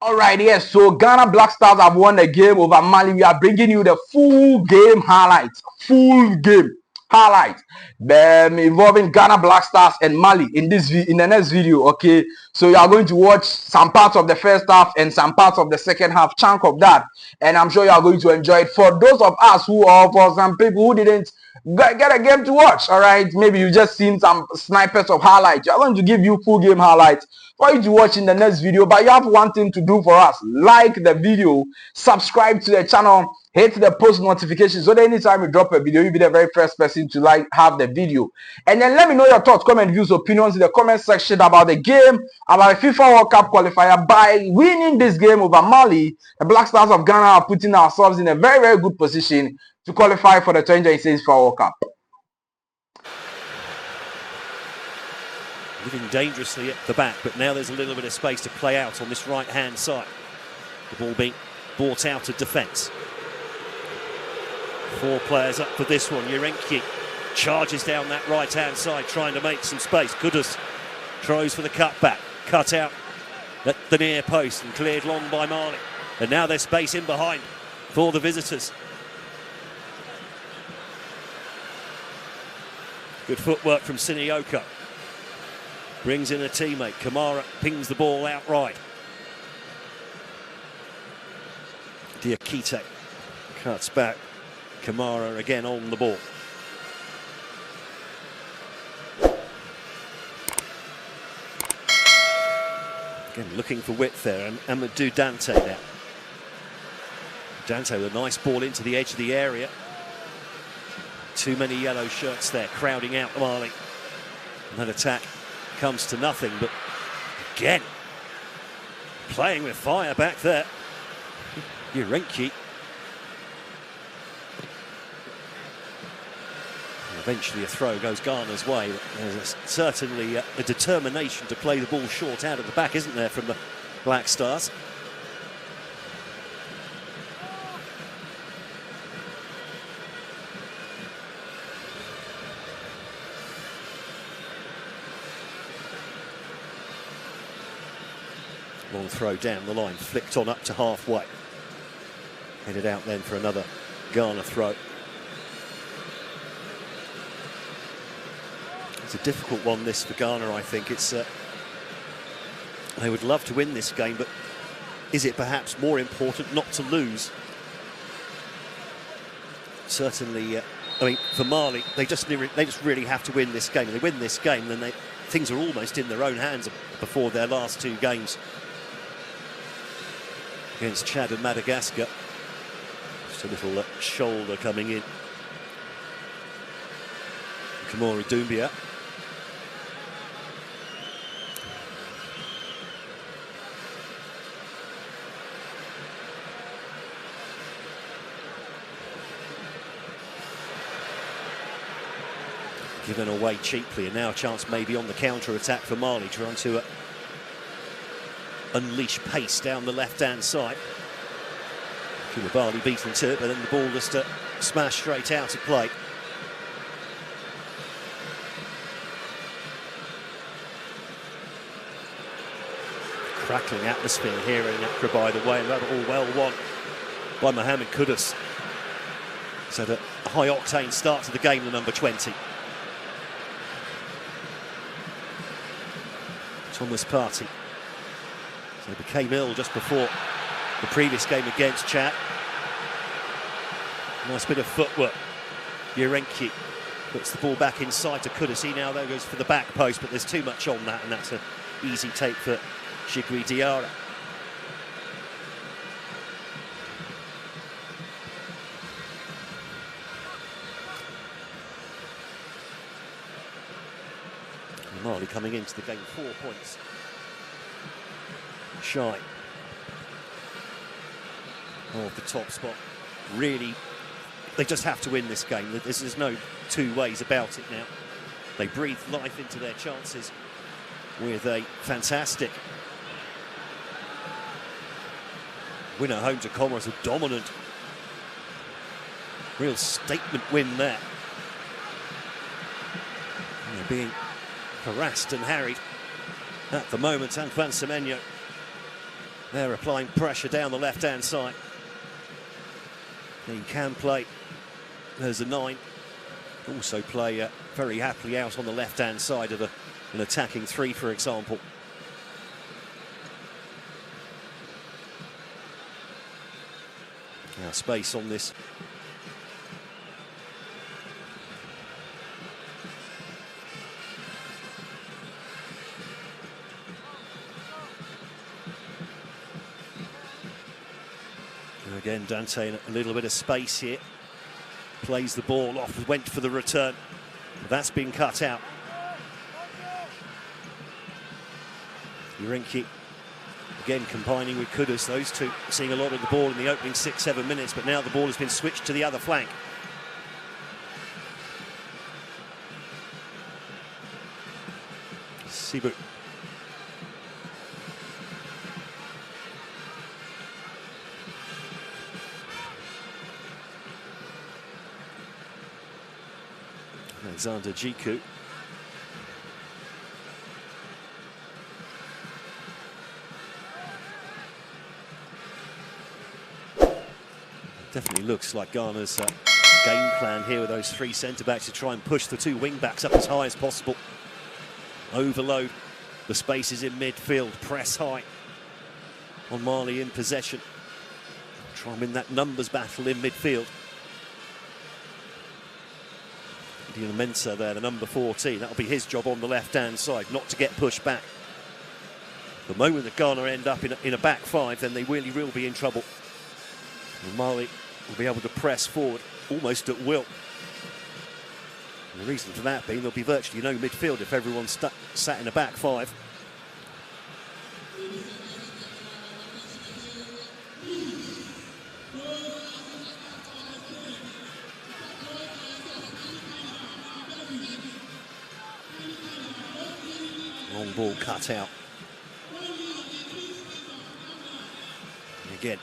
Alright, yes, so Ghana Black Stars have won the game over Mali. We are bringing you the full game highlights. Full game highlights involving Ghana Black Stars and Mali in the next video. Okay, so you are going to watch some parts of the first half and some parts of the second half, chunk of that, and I'm sure you are going to enjoy it. For those of us who, or for some people who didn't get a game to watch, all right, maybe you just seen some snipers of highlights. I'm going to give you full game highlights for you to watch in the next video, but you have one thing to do for us: like the video, subscribe to the channel, hit the post notification so that anytime we drop a video, you'll be the very first person to have the video. And then let me know your thoughts, comment, views, opinions in the comment section about the game, about the FIFA World Cup qualifier. By winning this game over Mali, the Black Stars of Ghana are putting ourselves in a very, very good position to qualify for the 2026 FIFA World Cup. Living dangerously at the back, but now there's a little bit of space to play out on this right-hand side. The ball being brought out of defence. 4 players up for this one. Urenki charges down that right-hand side, trying to make some space. Kudus tries for the cutback, cut out at the near post and cleared long by Mali. And now there's space in behind for the visitors. Good footwork from Sinioko. Brings in a teammate. Kamara pings the ball outright. Diakite cuts back. Kamara again on the ball. Again looking for width there, and Amadou Dante now. Dante with a nice ball into the edge of the area. Too many yellow shirts there crowding out Mali. And that attack comes to nothing, but again playing with fire back there. Urenki. Eventually a throw goes Ghana's way. There's certainly a determination to play the ball short out of the back, isn't there, from the Black Stars? Long throw down the line, flicked on up to halfway. Headed out then for another Ghana throw. It's a difficult one, this, for Ghana, I think. It's they would love to win this game, but is it perhaps more important not to lose? Certainly, I mean, for Mali, they just really have to win this game. If they win this game, then things are almost in their own hands before their last 2 games against Chad and Madagascar. Just a little shoulder coming in. Kamori Doumbia. Given away cheaply, and now a chance maybe on the counter-attack for Mali, trying to unleash pace down the left-hand side. Koulibaly beaten to it, but then the ball just smashed straight out of play. Crackling atmosphere here in Accra, by the way, and that all well won by Mohammed Kudus. So the high-octane start to the game, the number 20. Thomas Partey. So he became ill just before the previous game against Chad. Nice bit of footwork. Urenki puts the ball back inside to Kudus. He now goes for the back post, but there's too much on that, and that's an easy take for Djiku Diarra. Mali coming into the game 4 points shy of the top spot. Really, they just have to win this game. There's no 2 ways about it now. They breathe life into their chances with a fantastic winner home to Comoros, a dominant, real statement win there. And they're being harassed and harried at the moment. Antoine Semenyo They're applying pressure down the left-hand side. He can play. There's a 9. Also play very happily out on the left-hand side of an attacking 3, for example. Now space on this. And again, Dante in a little bit of space here. Plays the ball off, went for the return. But that's been cut out. Urenki again combining with Kudus, those two seeing a lot of the ball in the opening 6-7 minutes, but now the ball has been switched to the other flank. Sibu. Alexander Djiku. Definitely looks like Ghana's game plan here with those 3 centre-backs to try and push the 2 wing-backs up as high as possible. Overload the spaces in midfield, press high on Mali in possession. Try and win that numbers battle in midfield. Gideon Mensah there, the number 14. That'll be his job on the left-hand side, not to get pushed back. The moment that Ghana end up in a back 5, then they really will be in trouble. And Mali will be able to press forward almost at will. And the reason for that being there'll be virtually no midfield if everyone's sat in a back 5. Long ball cut out. And again,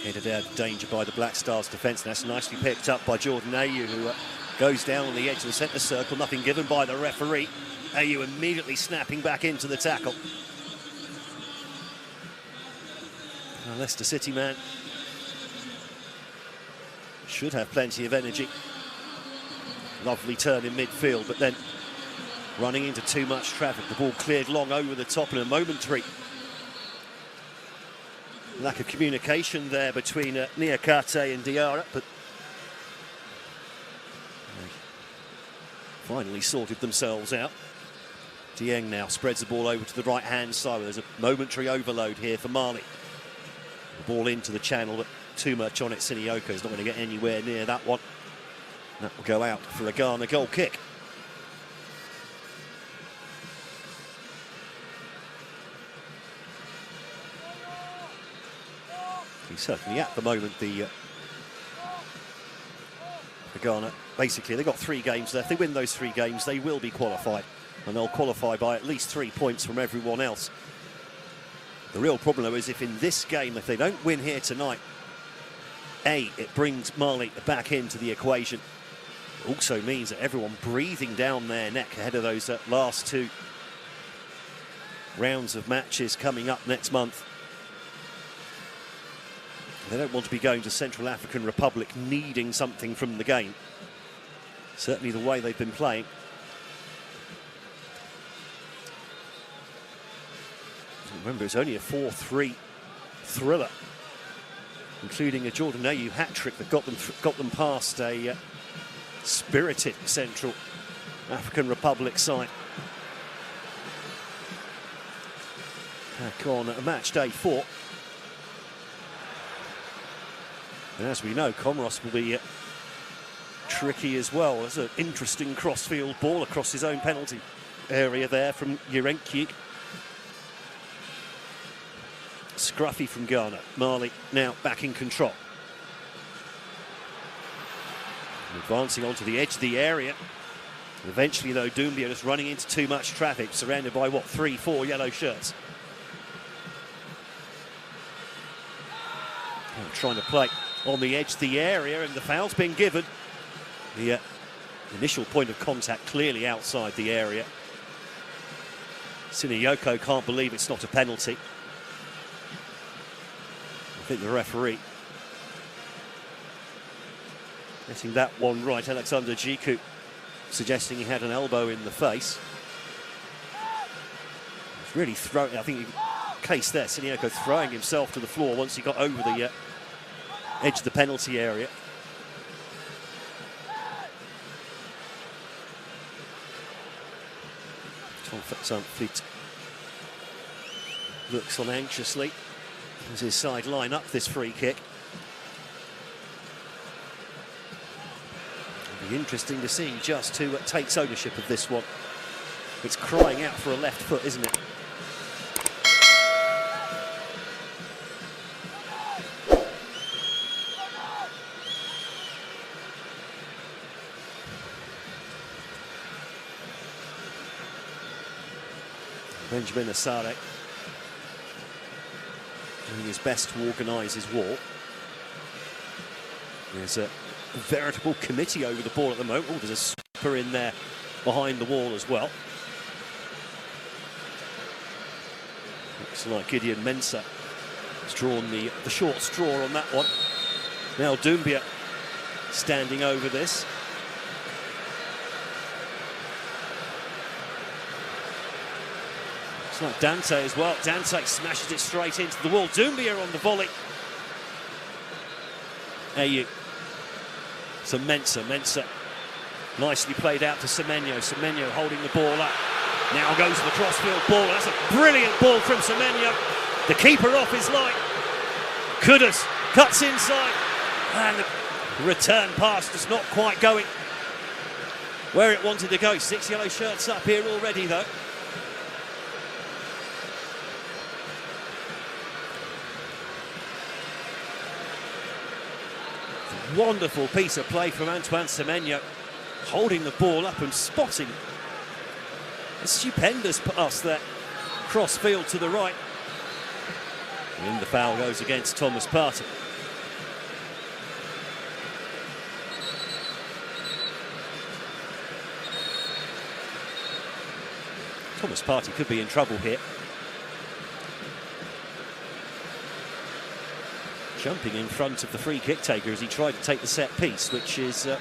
headed out of danger by the Black Stars defence, and that's nicely picked up by Jordan Ayew, who goes down on the edge of the centre circle, nothing given by the referee. Ayew immediately snapping back into the tackle. Well, Leicester City man should have plenty of energy. Lovely turn in midfield, but then running into too much traffic. The ball cleared long over the top in a momentary lack of communication there between Niakate and Diarra, but they finally sorted themselves out. Dieng now spreads the ball over to the right-hand side. There's a momentary overload here for Mali. The ball into the channel, but too much on it. Sinioko is not going to get anywhere near that one. That will go out for a Ghana goal kick. Certainly at the moment the Ghana, basically they've got 3 games left. They win those 3 games, they will be qualified, and they'll qualify by at least 3 points from everyone else. The real problem though is if in this game, if they don't win here tonight, it brings Mali back into the equation. It also means that everyone breathing down their neck ahead of those last 2 rounds of matches coming up next month. They don't want to be going to Central African Republic needing something from the game. Certainly the way they've been playing. Remember, it's only a 4-3 thriller, including a Jordan Ayew hat-trick that got them past a spirited Central African Republic side. Back on a match day 4. And as we know, Comoros will be tricky as well. There's an interesting cross-field ball across his own penalty area there from Urenki. Scruffy from Ghana. Mali now back in control. Advancing onto the edge of the area. Eventually, though, Doumbia just running into too much traffic, surrounded by, what, 3-4 yellow shirts. Trying to play on the edge of the area, and the foul's been given. The initial point of contact clearly outside the area. Sinioko can't believe it's not a penalty. I think the referee getting that one right. Alexander Djiku suggesting he had an elbow in the face. He's really thrown, I think, case there, Sinieko throwing himself to the floor once he got over the edge of the penalty area. Tom Fleet looks on anxiously as his side line up this free kick. It'll be interesting to see just who takes ownership of this one. It's crying out for a left foot, isn't it? Benjamin Asare doing his best to organise his wall. There's a veritable committee over the ball at the moment. Oh, there's a sweeper in there behind the wall as well. Looks like Gideon Mensah has drawn the short straw on that one. Now Doumbia standing over this. Like Dante as well. Dante smashes it straight into the wall. Doumbia on the volley. Ayew. So Mensah nicely played out to Semenyo. Semenyo holding the ball up. Now goes to the crossfield ball. That's a brilliant ball from Semenyo. The keeper off his line. Kudus cuts inside. And the return pass just not quite going where it wanted to go. 6 yellow shirts up here already though. Wonderful piece of play from Antoine Semenyo, holding the ball up and spotting a stupendous pass there, cross field to the right. And the foul goes against Thomas Partey. Thomas Partey could be in trouble here. Jumping in front of the free kick taker as he tried to take the set piece, which is... well,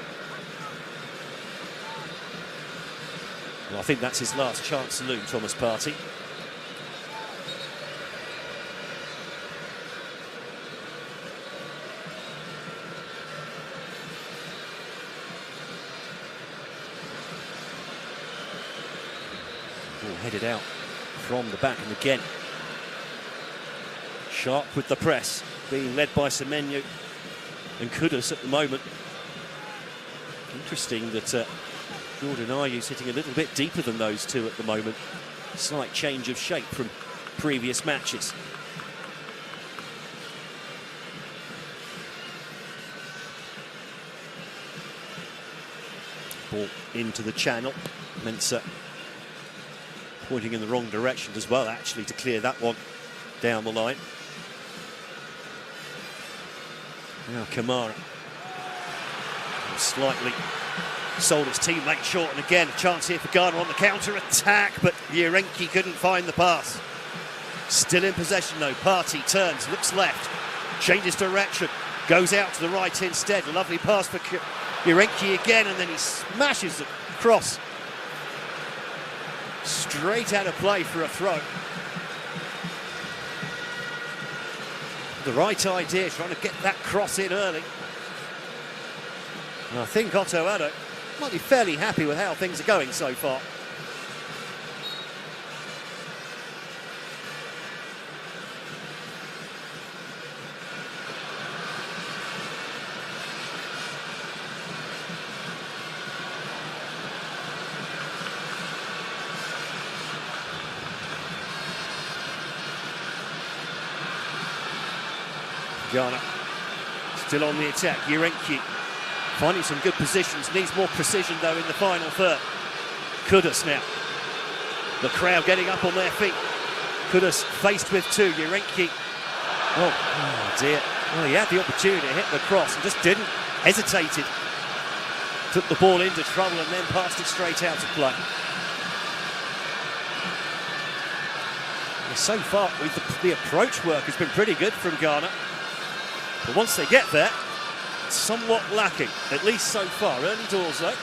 I think that's his last chance saloon, Thomas Partey. Ball headed out from the back, and again, Sharp with the press, being led by Semenyo and Kudus at the moment. Interesting that Jordan Ayew sitting a little bit deeper than those two at the moment. Slight change of shape from previous matches. Ball into the channel. Mensah pointing in the wrong direction as well, actually, to clear that one down the line. Now Kamara slightly sold his teammate short, and again a chance here for Ghana on the counter-attack, but Yerenki couldn't find the pass. Still in possession though. Partey turns, looks left, changes direction, goes out to the right instead. A lovely pass for Yerenki again, and then he smashes the cross straight out of play for a throw. The right idea, trying to get that cross in early. And I think Otto Addo might be fairly happy with how things are going so far. Ghana still on the attack. Yerenki finding some good positions, needs more precision though in the final third. Kudus now. The crowd getting up on their feet. Kudus faced with two. Yerenki. Oh dear. Well, he had the opportunity to hit the cross and just didn't. Hesitated. Took the ball into trouble and then passed it straight out to play. So far, the approach work has been pretty good from Ghana. But once they get there, somewhat lacking, at least so far. Early doors though.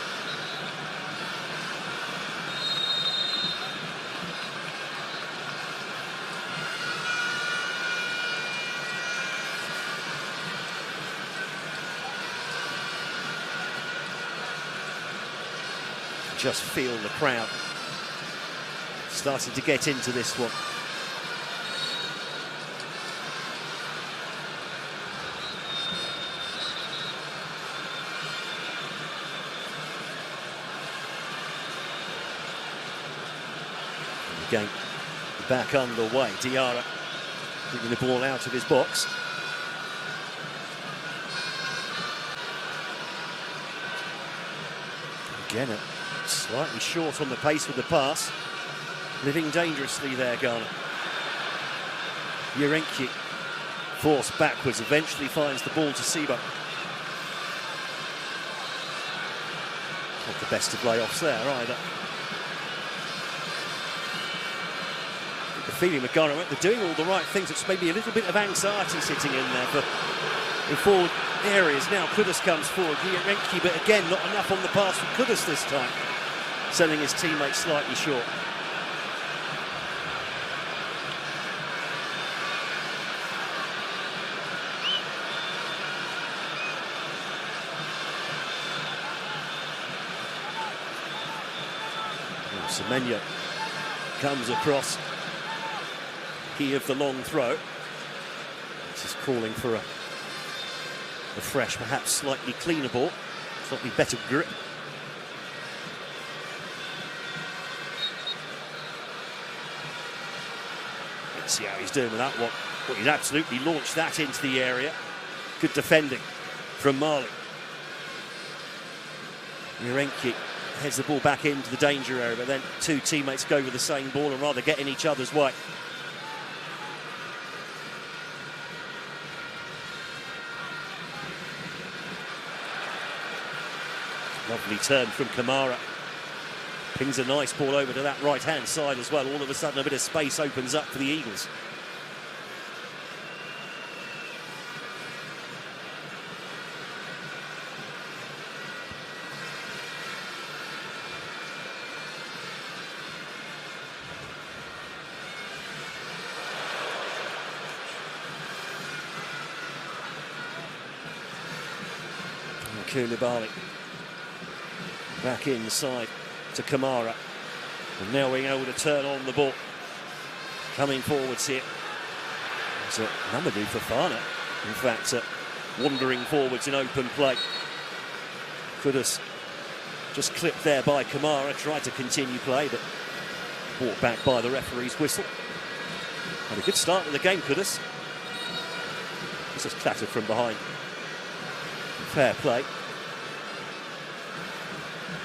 Just feel the crowd starting to get into this one. Game back underway. Diarra bringing the ball out of his box. Again, slightly short on the pace with the pass. Living dangerously there, Ghana. Yerenki forced backwards, eventually finds the ball to Siba. Not the best of layoffs there either. The feeling with Ghana, they're doing all the right things. It's maybe a little bit of anxiety sitting in there for in forward areas. Now Kudus comes forward, Yerenki, but again, not enough on the pass from Kudus this time, selling his teammate slightly short. Semenyo comes across. He of the long throw. This is calling for a fresh, perhaps slightly cleaner ball, slightly better grip. Let's see how he's doing with that one. Well, he's absolutely launched that into the area. Good defending from Mali. Yerenki heads the ball back into the danger area, but then two teammates go with the same ball and rather get in each other's way. Lovely turn from Kamara. Pings a nice ball over to that right-hand side as well. All of a sudden, a bit of space opens up for the Eagles. Koulibaly back inside to Kamara, and now being able to turn on the ball. Coming forwards here. It's a Mamadou Fofana, in fact, wandering forwards in open play. Kudus just clipped there by Kamara, tried to continue play, but brought back by the referee's whistle. Had a good start to the game, Kudus. He's just clattered from behind. Fair play.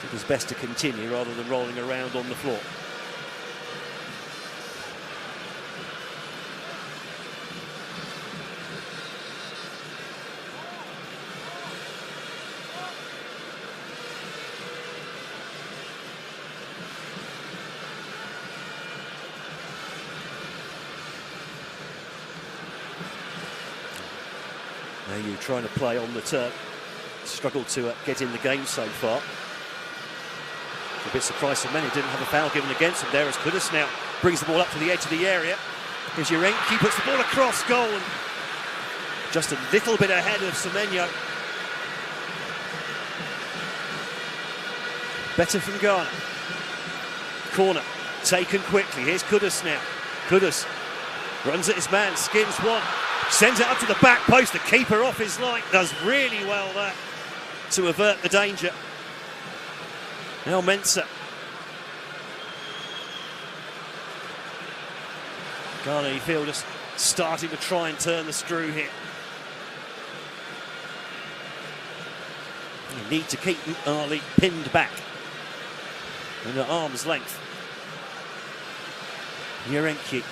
Did his best to continue rather than rolling around on the floor. Ayew trying to play on the turn. Struggled to get in the game so far. A bit surprised that many didn't have a foul given against him there, as Kudus now brings the ball up to the edge of the area. Here's Yerenki, puts the ball across goal, and just a little bit ahead of Semenyo. Better from Ghana. Corner taken quickly. Here's Kudus now. Kudus runs at his man, skins one, sends it up to the back post. The keeper off his line, does really well there to avert the danger. Now Mensah. Ghana, you feel, just starting to try and turn the screw here. You need to keep Ali pinned back and at arm's length. Yerenki.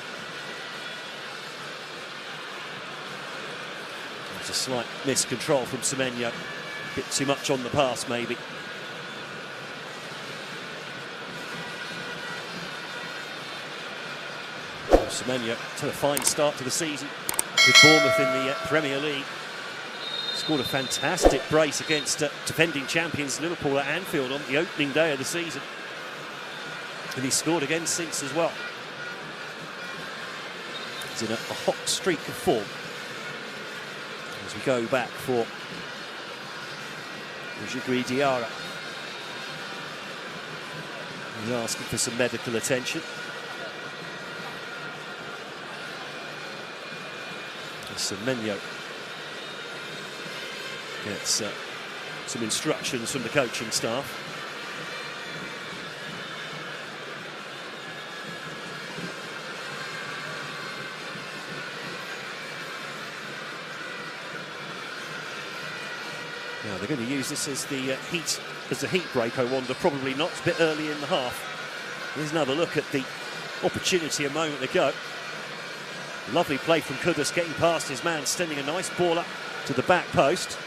There's a slight miscontrol from Semenyo. A bit too much on the pass, maybe. Semenyo to a fine start to the season with Bournemouth in the Premier League. scored a fantastic brace against defending champions Liverpool at Anfield on the opening day of the season. And he's scored again since as well. He's in a hot streak of form. As we go back for Djiku Diarra. He's asking for some medical attention. Semenyo gets some instructions from the coaching staff. Now they're going to use this as the heat break, I wonder. Probably not. It's a bit early in the half. Here's another look at the opportunity a moment ago. Lovely play from Kudus, getting past his man, sending a nice ball up to the back post.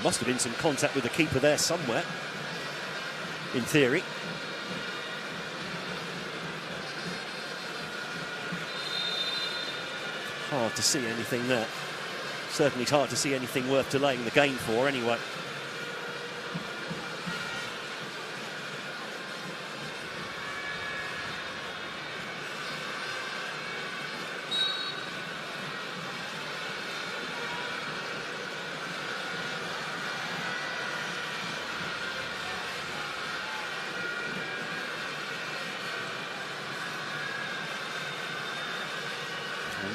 Must have been some contact with the keeper there somewhere, in theory. Hard to see anything there. Certainly hard to see anything worth delaying the game for, anyway.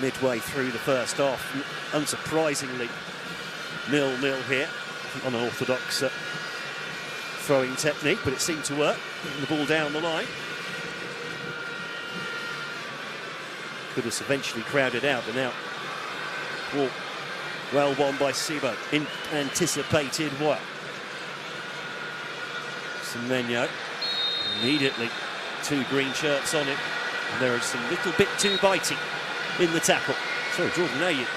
Midway through the first half, unsurprisingly, 0-0 here. Unorthodox throwing technique, but it seemed to work. Getting the ball down the line. Kudus eventually crowded out, but now well won by Sibo. In anticipated what? Semenyo immediately 2 green shirts on it, and there is some little bit too bitey in the tackle. Sorry, Jordan Ayew.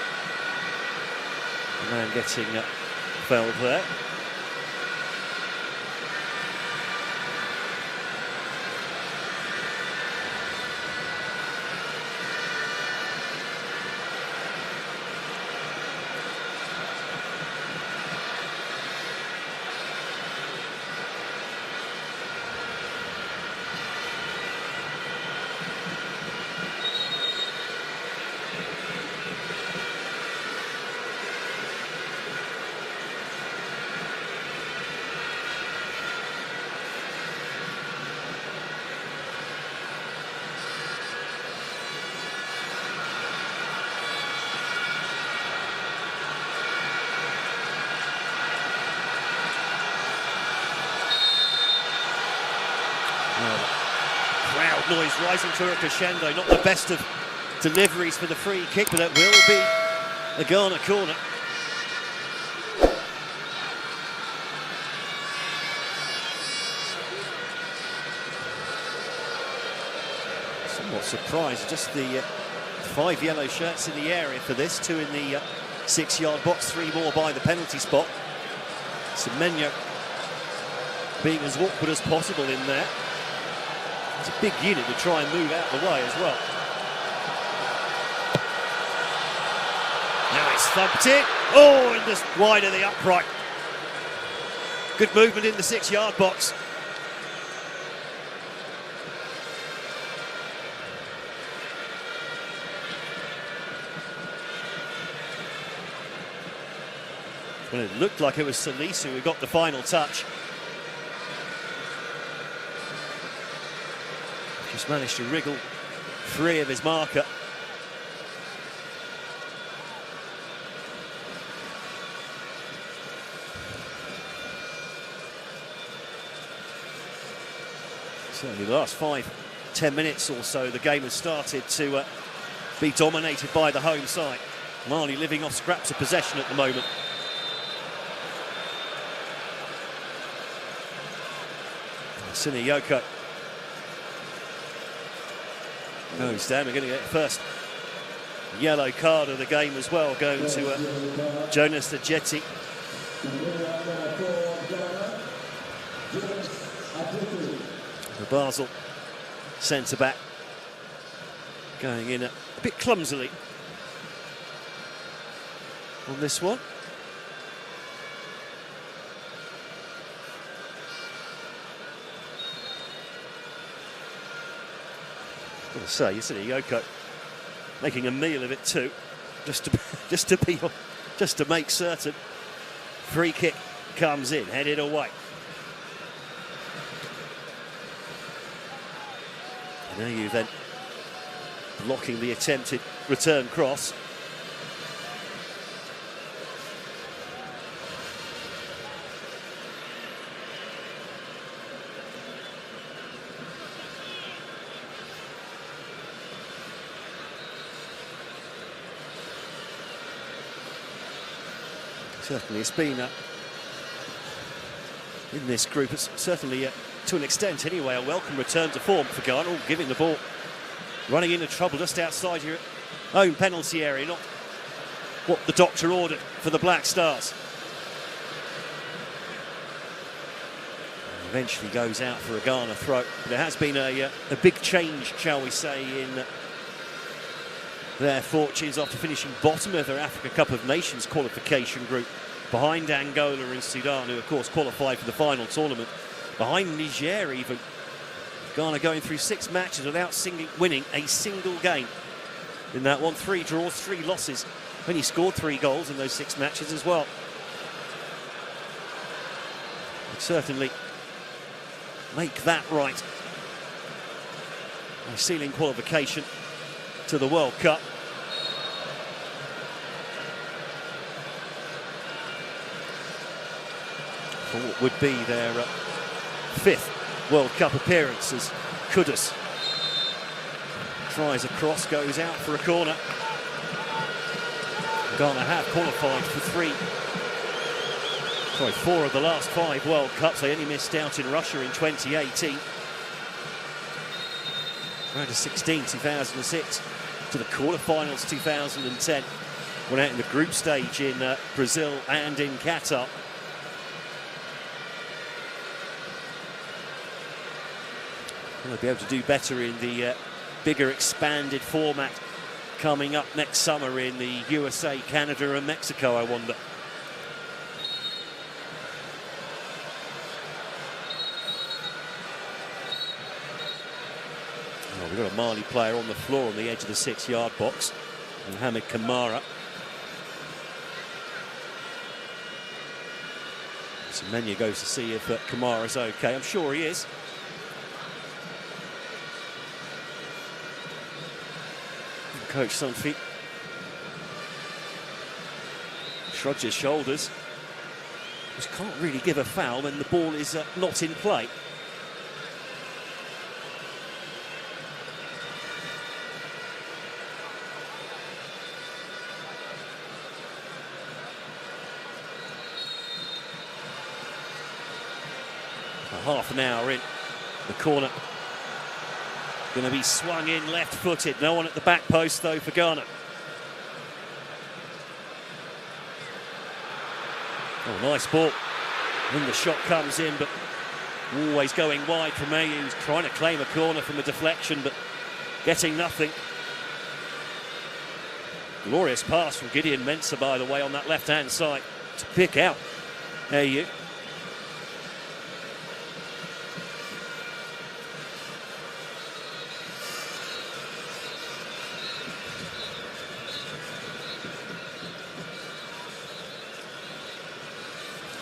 The man getting felled there. Crowd noise rising to a crescendo. Not the best of deliveries for the free kick, but it will be a Ghana corner. Somewhat surprised, just the 5 yellow shirts in the area for this, 2 in the 6-yard box, 3 more by the penalty spot. Semenyo being as awkward as possible in there. It's a big unit to try and move out of the way as well. Now it's thumped in. Oh, and just wide of the upright. Good movement in the 6-yard box. Well, it looked like it was Salisu who got the final touch. Just managed to wriggle free of his marker. Certainly the last 5-10 minutes or so, the game has started to be dominated by the home side. Mali living off scraps of possession at the moment. Sinayoko goes down. We're going to get the first yellow card of the game as well, going to Jonas Djiku. The Basel centre-back going in a bit clumsily. on this one. I've got to say, isn't he, Yoko, making a meal of it too, just to make certain. Free kick comes in, headed away. And Ayew then blocking the attempted return cross. Certainly it's been in this group, it's certainly to an extent anyway, a welcome return to form for Ghana. Oh, giving the ball, running into trouble just outside your own penalty area, not what the doctor ordered for the Black Stars. And eventually goes out for a Ghana throw. There has been a big change, shall we say, in their fortunes after finishing bottom of their Africa Cup of Nations qualification group, behind Angola and Sudan, who of course qualified for the final tournament, behind Niger even. Ghana going through 6 matches without winning a single game in that one. 3 draws, 3 losses. Only scored 3 goals in those 6 matches as well. Would certainly make that right. A sealing qualification to the World Cup. For what would be their 5th World Cup appearance, as Kudus tries a cross, goes out for a corner. Ghana have qualified for 4 of the last 5 World Cups. They only missed out in Russia in 2018. Round of 16, 2006, to the quarterfinals 2010. Went out in the group stage in Brazil and in Qatar. They'll be able to do better in the bigger expanded format coming up next summer in the USA, Canada and Mexico, I wonder. Oh, we've got a Mali player on the floor on the edge of the 6-yard box, MOHAMMED Kamara. Semenya goes to see if Kamara's okay. I'm sure he is. Coach Sunfi shrugs his shoulders. Just can't really give a foul when the ball is not in play. Half an hour in, the corner going to be swung in left-footed. No one at the back post, though, for Ghana. Oh, nice ball. And the shot comes in, but always going wide from Ayew, who's trying to claim a corner from a deflection, but getting nothing. Glorious pass from Gideon Mensah, by the way, on that left-hand side to pick out Ayew.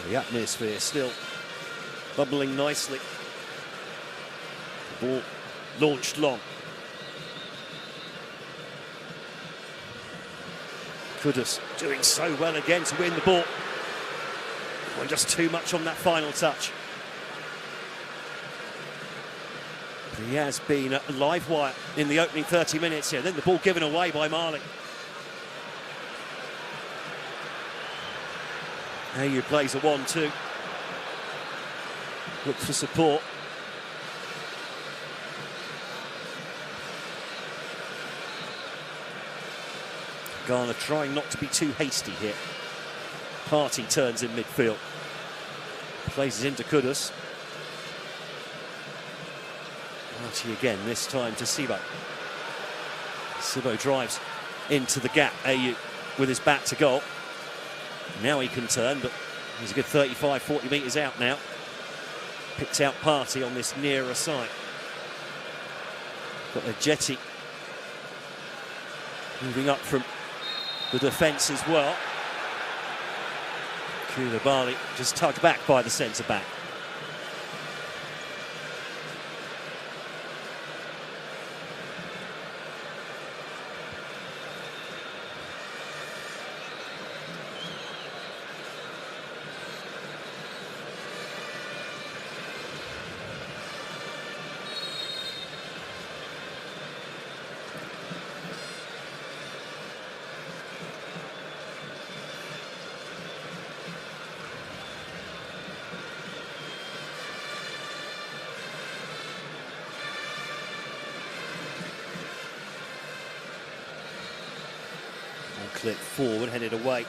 The atmosphere still bubbling nicely. The ball launched long. Kudus doing so well again to win the ball. And just too much on that final touch. He has been a live wire in the opening 30 minutes here. Then the ball given away by Mali. Ayew plays a 1-2. Look for support. Ghana trying not to be too hasty here. Party turns in midfield. Plays it into Kudus. Party again, this time to Sibo. Sibo drives into the gap. Ayew with his back to goal. Now he can turn, but he's a good 35, 40 metres out now. Picks out Party on this nearer side. Got a Jetty moving up from the defence as well. Koulibaly just tugged back by the centre-back. Clip forward, headed away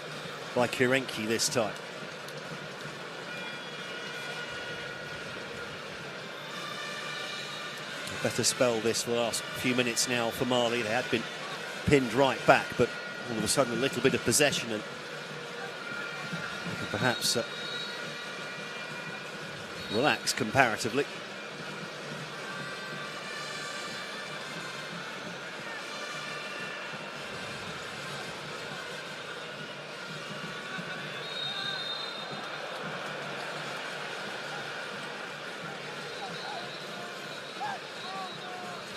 by Kirenki this time. A better spell this for the last few minutes now for Mali. They had been pinned right back, but all of a sudden a little bit of possession and perhaps relax comparatively.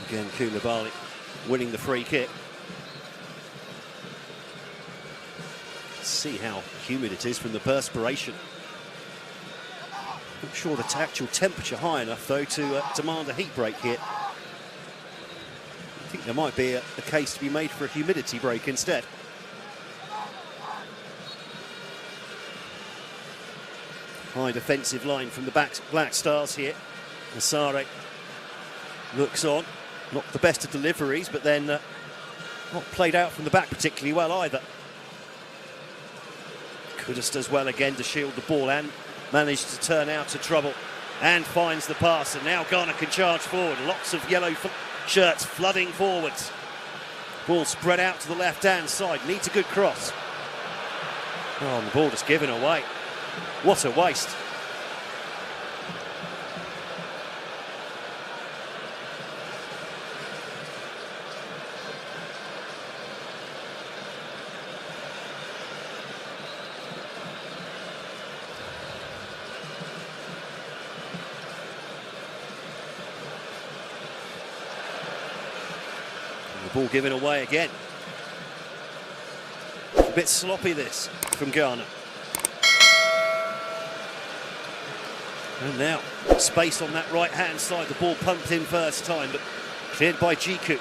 Again, Koulibaly winning the free kick. See how humid it is from the perspiration. Not sure the actual temperature high enough though to demand a heat break here. I think there might be a case to be made for a humidity break instead. High defensive line from the Black Stars here. Asare looks on. Not the best of deliveries, but then not played out from the back particularly well either. Kudus does well again to shield the ball and managed to turn out of trouble and finds the pass. And now Ghana can charge forward. Lots of yellow shirts flooding forwards. Ball spread out to the left-hand side. Needs a good cross. Oh, and the ball just given away. What a waste. Ball given away again. A bit sloppy this from Ghana. And now space on that right hand side. The ball pumped in first time, but cleared by Djiku.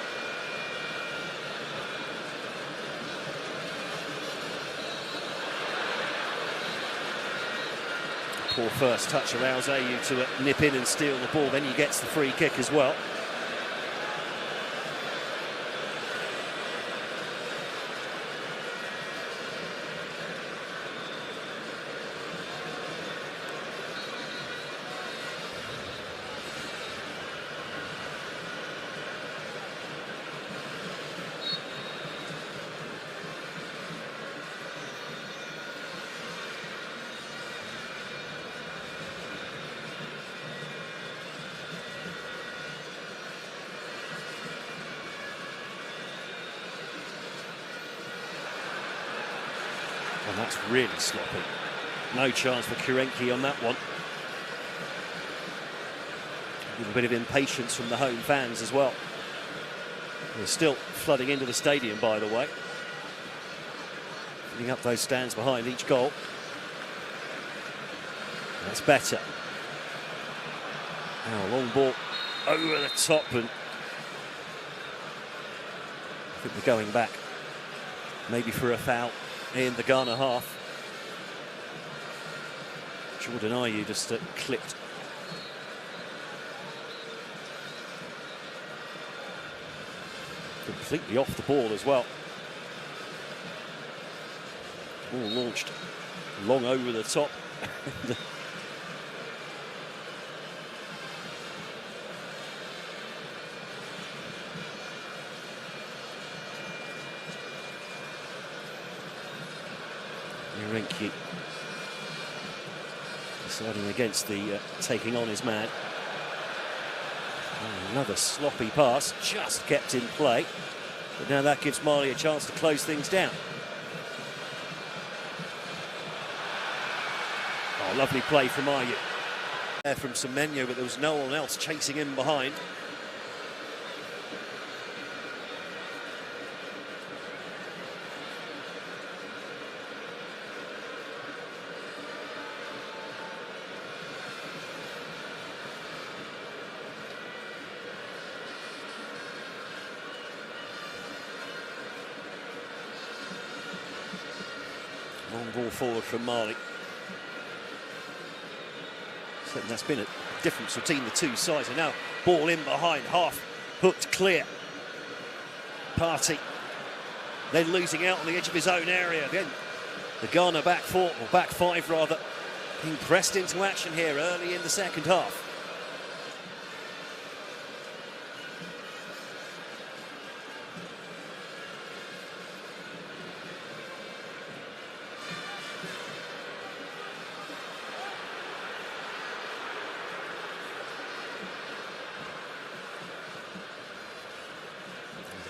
Poor first touch allows Ayew to nip in and steal the ball. Then he gets the free kick as well. And that's really sloppy. No chance for Kirenki on that one. A little bit of impatience from the home fans as well. They're still flooding into the stadium, by the way. Filling up those stands behind each goal. That's better. Now a long ball over the top, and I think we're going back. Maybe for a foul in the Ghana half. Jordan Ayew just clipped. Completely off the ball as well. Ball launched long over the top. Urenki deciding against the taking on his man. Oh, another sloppy pass, just kept in play. But now that gives Mali a chance to close things down. Oh, lovely play from Ayew. There from Semenyo, but there was no one else chasing him behind. Long ball forward from Mali. So that's been a difference between the two sides. And now ball in behind, half hooked clear. Partey then losing out on the edge of his own area. Again, the Ghana back four, or back five rather, being pressed into action here early in the second half.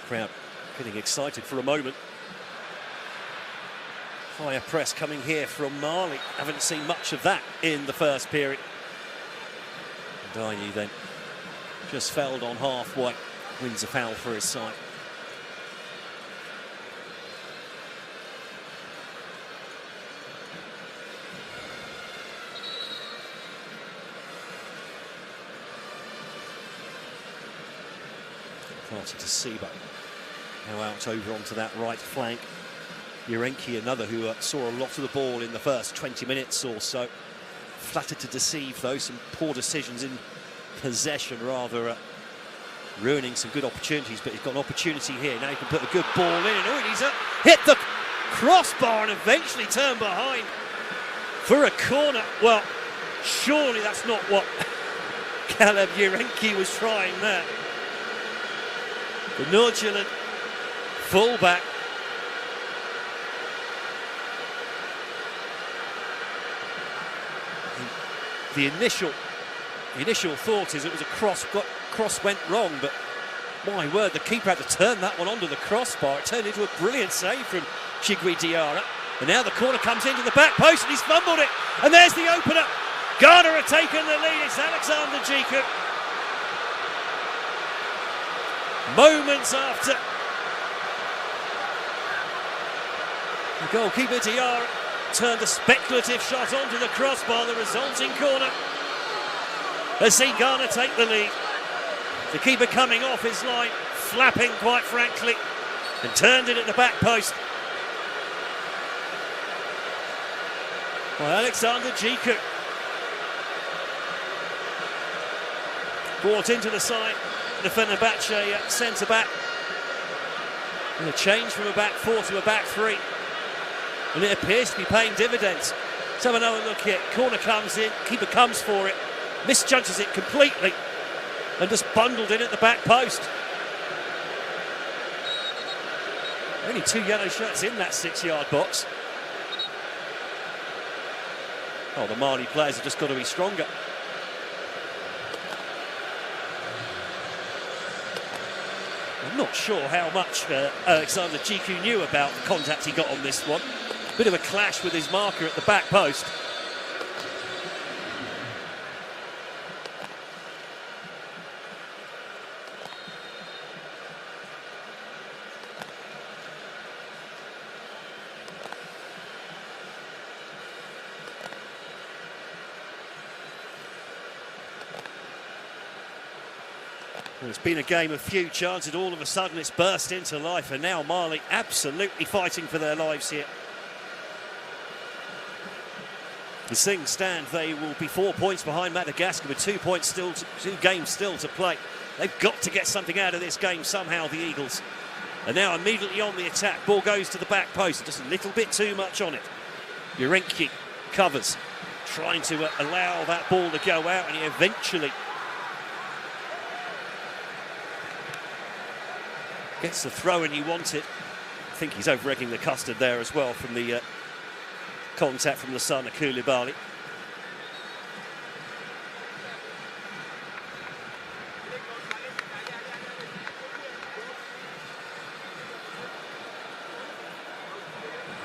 Crowd getting excited for a moment. Higher press coming here from Mali. Haven't seen much of that in the first period. And Ayew then just fouled on halfway. Wins a foul for his side. Partey to Seba. Now out over onto that right flank. Urenki, another who saw a lot of the ball in the first 20 minutes or so. Flattered to deceive, though. Some poor decisions in possession, rather ruining some good opportunities. But he's got an opportunity here. Now he can put a good ball in. And he's hit the crossbar and eventually turn behind for a corner. Well, surely that's not what Caleb Urenki was trying there. The Nordulant fullback. The initial thought is it was a cross went wrong, but my word, the keeper had to turn that one onto the crossbar. It turned into a brilliant save from Djiku Diarra. And now the corner comes into the back post and he's fumbled it. And there's the opener. Ghana have taken the lead. It's Alexander Djiku. Moments after the goalkeeper Diarra turned a speculative shot onto the crossbar, the resulting corner has seen Ghana take the lead. The keeper coming off his line, flapping quite frankly, and turned it at the back post. By Alexander Djiku. Brought into the side. The Fenerbahce centre-back. And a change from a back four to a back three. And it appears to be paying dividends. Let's have another look here. Corner comes in, keeper comes for it, misjudges it completely, and just bundled in at the back post. Only 2 yellow shirts in that 6-yard box. Oh, the Mali players have just got to be stronger. I'm not sure how much Alexander Djiku knew about the contact he got on this one. Bit of a clash with his marker at the back post. Well, it's been a game of few chances. All of a sudden it's burst into life, and now Mali absolutely fighting for their lives here. As things stand, they will be 4 points behind Madagascar with 2 games still to play. They've got to get something out of this game somehow, the Eagles. And now immediately on the attack, ball goes to the back post, just a little bit too much on it. Urenki covers, trying to allow that ball to go out, and he eventually gets the throw in he wanted. I think he's over-egging the custard there as well from the contact from the son of Koulibaly.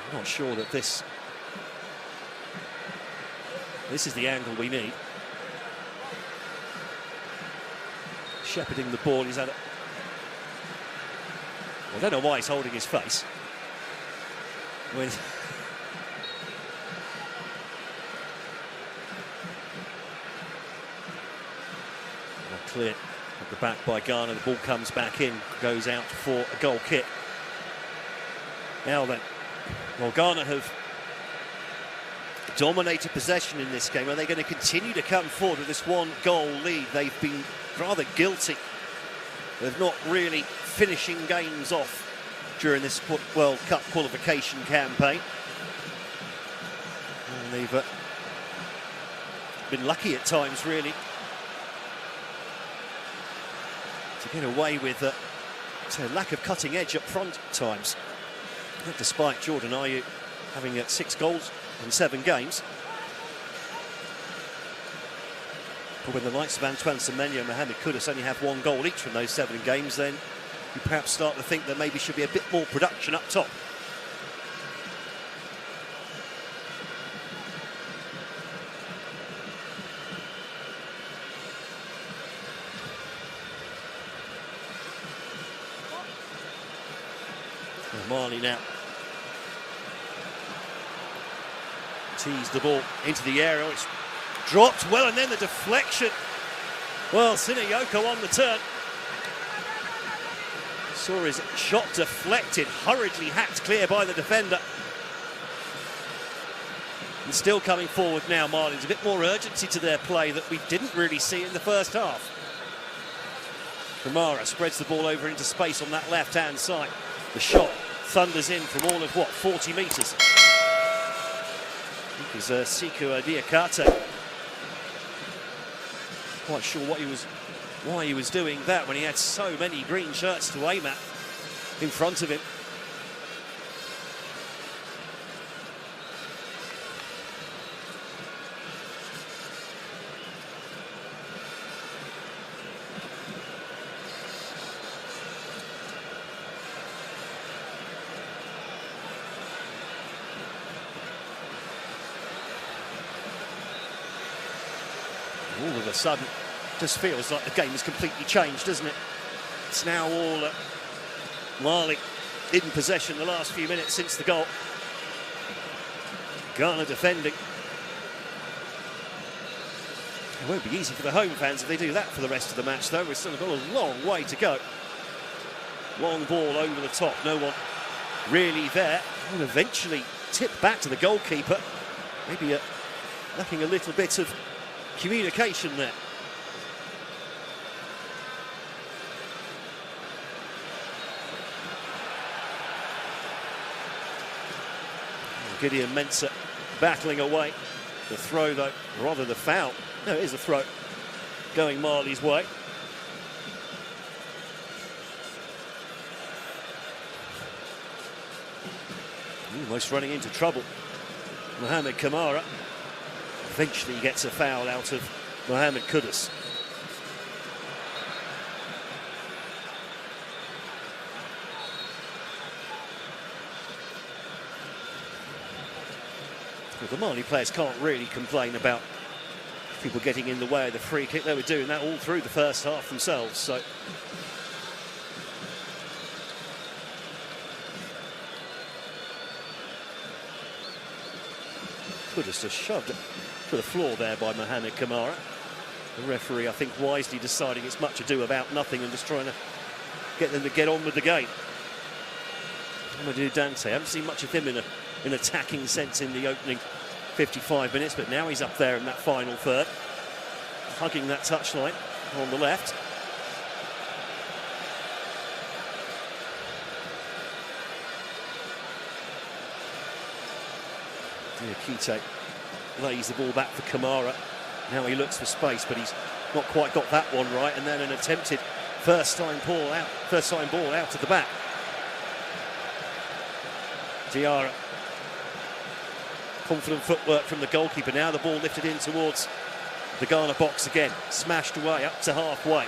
I'm not sure that this is the angle we need. Shepherding the ball, he's had it. I don't know why he's holding his face. Clear at the back by Ghana. The ball comes back in, goes out for a goal kick. Now then, well, Ghana have dominated possession in this game. Are they going to continue to come forward with this one-goal lead? They've been rather guilty of not really finishing games off during this World Cup qualification campaign. And they've been lucky at times, really, to get away with a lack of cutting edge up front at times. Despite Jordan Ayew having 6 goals in 7 games. But when the likes of Antoine Semenyo and Mohamed Kudus only have 1 goal each from those 7 games, then you perhaps start to think there maybe should be a bit more production up top. Mali now teased the ball into the area. It's dropped well, and then the deflection. Well, Sinayoko on the turn. Saw his shot deflected, hurriedly hacked clear by the defender. And still coming forward now, Marlins. A bit more urgency to their play that we didn't really see in the first half. Kamara spreads the ball over into space on that left-hand side. The shot thunders in from all of, 40 metres. I think it's Siku Diakate. Quite sure why he was doing that when he had so many green shirts to aim at in front of him. All of a sudden, just feels like the game has completely changed, doesn't it? It's now all Mali in possession the last few minutes since the goal. Ghana defending. It won't be easy for the home fans if they do that for the rest of the match, though. We've still got a long way to go. Long ball over the top, no one really there. And eventually tipped back to the goalkeeper. Maybe lacking a little bit of communication there. Gideon Mensah battling away. The throw, though, rather the foul. No, it is a throw going Mali's way. Almost running into trouble. Mohamed Kamara eventually gets a foul out of Mohamed Kudus. Well, the Mali players can't really complain about people getting in the way of the free kick. They were doing that all through the first half themselves, so. Kudus just shoved it to the floor there by Mohamed Kamara. The referee, I think, wisely deciding it's much ado about nothing and just trying to get them to get on with the game. Amadou Dante, I haven't seen much of him in an attacking sense in the opening 55 minutes, but now he's up there in that final third, hugging that touchline on the left. Diakite lays the ball back for Kamara. Now he looks for space, but he's not quite got that one right, and then an attempted first time ball out to the back. Diarra Confident footwork from the goalkeeper. Now the ball lifted in towards the Ghana box again. Smashed away up to halfway.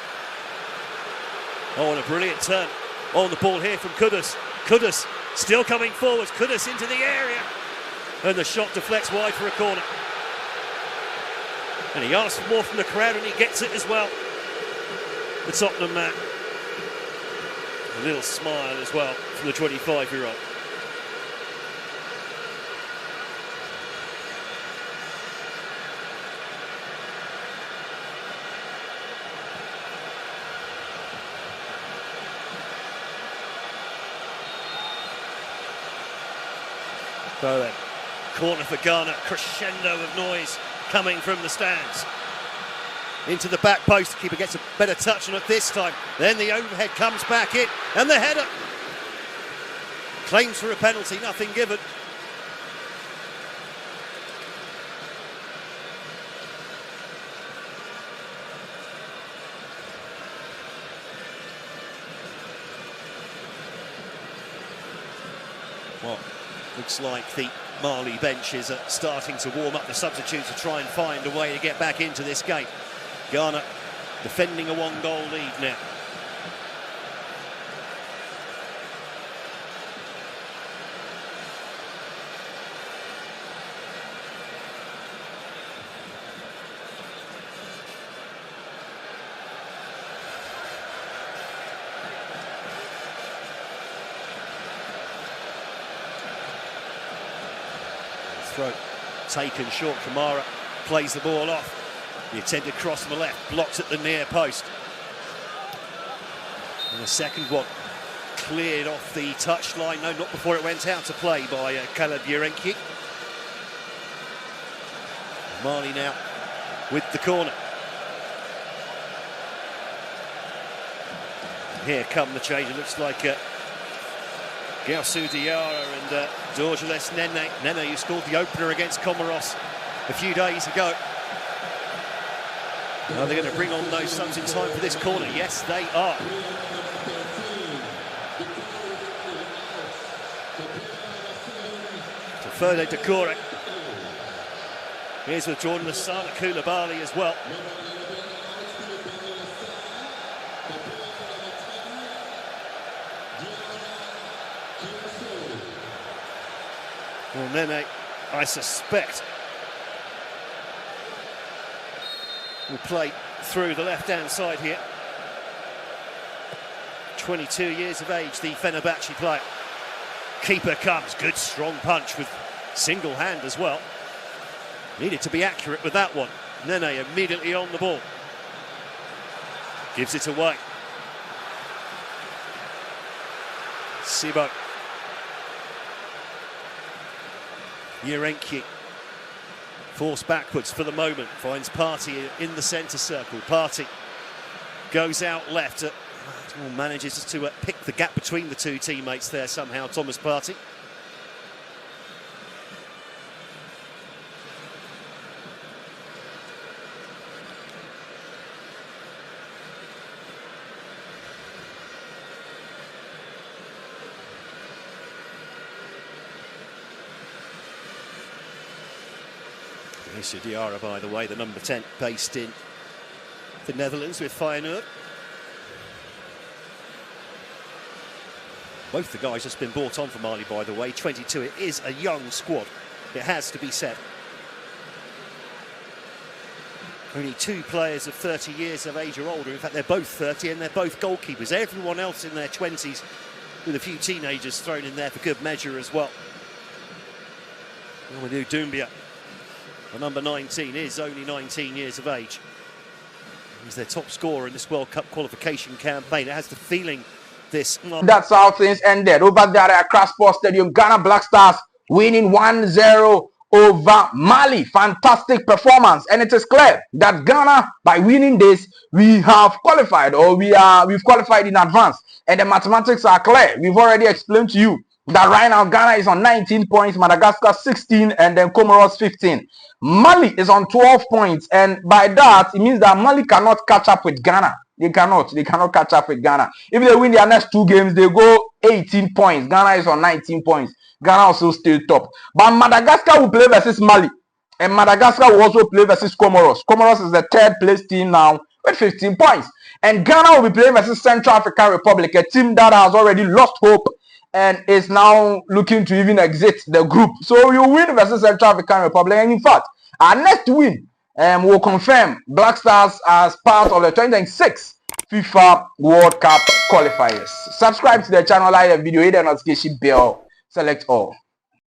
Oh, and a brilliant turn on the ball here from Kudus. Kudus still coming forwards. Kudus into the area. And the shot deflects wide for a corner. And he asks for more from the crowd and he gets it as well. The Tottenham man. A little smile as well from the 25-year-old. So then, corner for Ghana, crescendo of noise coming from the stands. Into the back post, the keeper gets a better touch on it this time. Then the overhead comes back in, and the header. Claims for a penalty, nothing given. Well, looks like the Mali benches are starting to warm up the substitutes to try and find a way to get back into this game. Ghana defending a one-goal lead now. Throw taken short. Kamara plays the ball off. The intended cross on the left, blocked at the near post. And the second one cleared off the touchline. No, not before it went out to play by Caleb Yerenki. Mali now with the corner. Here come the change. It looks like Gausu Diarra and Dorgeles Nene. Nene, who scored the opener against Comoros a few days ago. Are they going to bring on those subs in time for this corner? Yes, they are. To Ferde Doucouré. Here's withdrawn Lassana Koulibaly as well. Well, Nene, I suspect, will play through the left-hand side here. 22 years of age, the Fenerbahce player. Keeper comes, good strong punch with single hand as well. Needed to be accurate with that one. Nene immediately on the ball. Gives it away. Sibo. Yerenki. Forced backwards for the moment. Finds Partey in the centre circle. Partey goes out left. Manages to pick the gap between the two teammates there somehow, Thomas Partey. Issa Diarra, by the way, the number 10, based in the Netherlands with Feyenoord. Both the guys just been brought on for Mali, by the way. 22, it is a young squad, it has to be said. Only two players of 30 years of age or older. In fact, they're both 30 and they're both goalkeepers. Everyone else in their 20s, with a few teenagers thrown in there for good measure as well. Mamadou Doumbia, the number 19, is only 19 years of age. He's their top scorer in this World Cup qualification campaign. It has the feeling this... That's how things ended. Over there at Accra Sports Stadium, Ghana Black Stars winning 1-0 over Mali. Fantastic performance. And it is clear that Ghana, by winning this, we have qualified, or we've qualified in advance. And the mathematics are clear. We've already explained to you that right now Ghana is on 19 points, Madagascar 16, and then Comoros 15. Mali is on 12 points, and by that it means that Mali cannot catch up with Ghana. They cannot catch up with Ghana. If they win their next two games, they go 18 points. Ghana is on 19 points. Ghana also still top. But Madagascar will play versus Mali. And Madagascar will also play versus Comoros. Comoros is the third place team now with 15 points. And Ghana will be playing versus Central African Republic, a team that has already lost hope and is now looking to even exit the group. So you win versus Central African Republic. And in fact, our next win will confirm Black Stars as part of the 2026 FIFA World Cup qualifiers. Subscribe to the channel, like the video, hit the notification bell, select all.